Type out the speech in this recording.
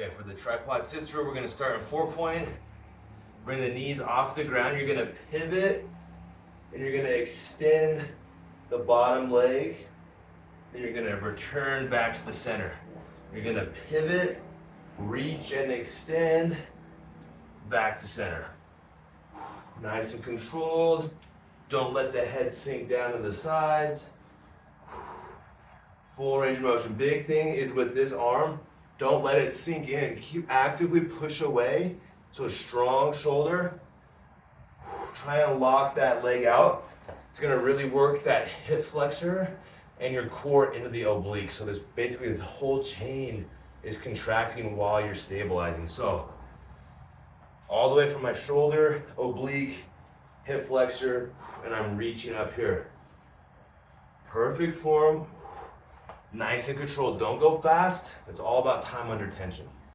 Okay, for the tripod sit through, we're gonna start in 4-point. Bring the knees off the ground. You're gonna pivot and you're gonna extend the bottom leg. Then you're gonna return back to the center. You're gonna pivot, reach and extend, back to center. Nice and controlled. Don't let the head sink down to the sides. Full range of motion. Big thing is with this arm, don't let it sink in. Keep actively push away. So a strong shoulder. Try and lock that leg out. It's gonna really work that hip flexor and your core into the oblique. So there's basically this whole chain is contracting while you're stabilizing. So all the way from my shoulder, oblique, hip flexor, and I'm reaching up here. Perfect form, nice and controlled. Don't go fast. It's all about time under tension.